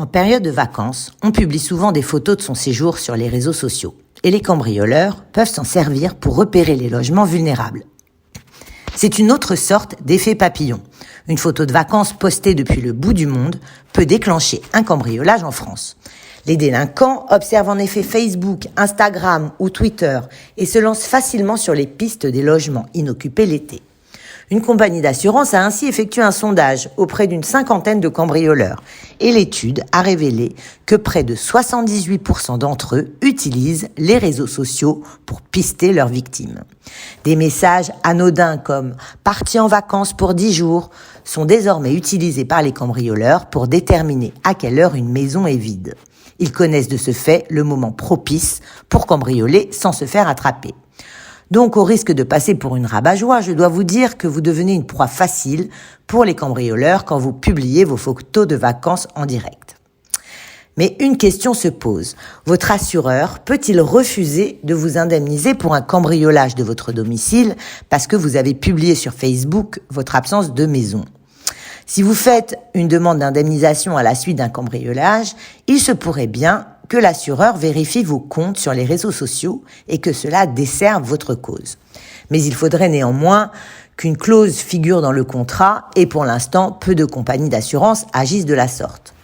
En période de vacances, on publie souvent des photos de son séjour sur les réseaux sociaux. Et les cambrioleurs peuvent s'en servir pour repérer les logements vulnérables. C'est une autre sorte d'effet papillon. Une photo de vacances postée depuis le bout du monde peut déclencher un cambriolage en France. Les délinquants observent en effet Facebook, Instagram ou Twitter et se lancent facilement sur les pistes des logements inoccupés l'été. Une compagnie d'assurance a ainsi effectué un sondage auprès d'une cinquantaine de cambrioleurs et l'étude a révélé que près de 78% d'entre eux utilisent les réseaux sociaux pour pister leurs victimes. Des messages anodins comme « parti en vacances pour 10 jours » sont désormais utilisés par les cambrioleurs pour déterminer à quelle heure une maison est vide. Ils connaissent de ce fait le moment propice pour cambrioler sans se faire attraper. Donc, au risque de passer pour une rabat-joie, je dois vous dire que vous devenez une proie facile pour les cambrioleurs quand vous publiez vos photos de vacances en direct. Mais une question se pose. Votre assureur peut-il refuser de vous indemniser pour un cambriolage de votre domicile parce que vous avez publié sur Facebook votre absence de maison ? Si vous faites une demande d'indemnisation à la suite d'un cambriolage, il se pourrait bien que l'assureur vérifie vos comptes sur les réseaux sociaux et que cela desserve votre cause. Mais il faudrait néanmoins qu'une clause figure dans le contrat et pour l'instant, peu de compagnies d'assurance agissent de la sorte.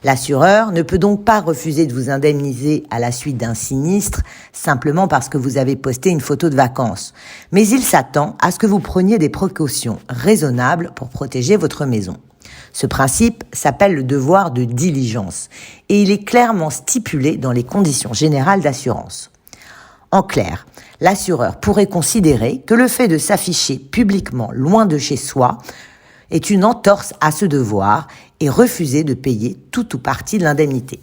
L'assureur ne peut donc pas refuser de vous indemniser à la suite d'un sinistre simplement parce que vous avez posté une photo de vacances. Mais il s'attend à ce que vous preniez des précautions raisonnables pour protéger votre maison. Ce principe s'appelle le devoir de diligence et il est clairement stipulé dans les conditions générales d'assurance. En clair, l'assureur pourrait considérer que le fait de s'afficher publiquement loin de chez soi est une entorse à ce devoir et refuser de payer tout ou partie de l'indemnité.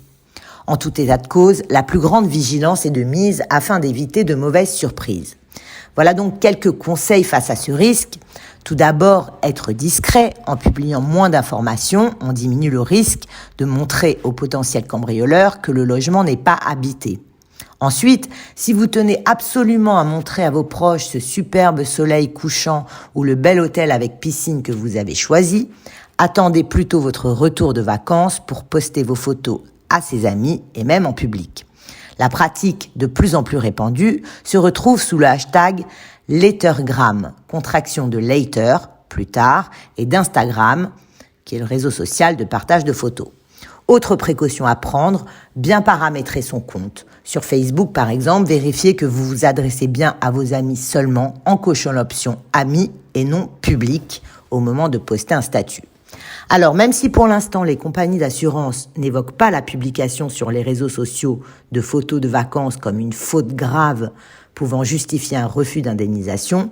En tout état de cause, la plus grande vigilance est de mise afin d'éviter de mauvaises surprises. Voilà donc quelques conseils face à ce risque. Tout d'abord, être discret. En publiant moins d'informations, on diminue le risque de montrer aux potentiels cambrioleurs que le logement n'est pas habité. Ensuite, si vous tenez absolument à montrer à vos proches ce superbe soleil couchant ou le bel hôtel avec piscine que vous avez choisi, attendez plutôt votre retour de vacances pour poster vos photos à ses amis et même en public. La pratique, de plus en plus répandue, se retrouve sous le hashtag Latergram, contraction de later, plus tard, et d'Instagram, qui est le réseau social de partage de photos. Autre précaution à prendre, bien paramétrer son compte. Sur Facebook, par exemple, vérifiez que vous vous adressez bien à vos amis seulement en cochant l'option amis et non public au moment de poster un statut. Alors, même si pour l'instant les compagnies d'assurance n'évoquent pas la publication sur les réseaux sociaux de photos de vacances comme une faute grave pouvant justifier un refus d'indemnisation,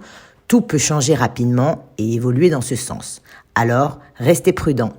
tout peut changer rapidement et évoluer dans ce sens. Alors, restez prudents.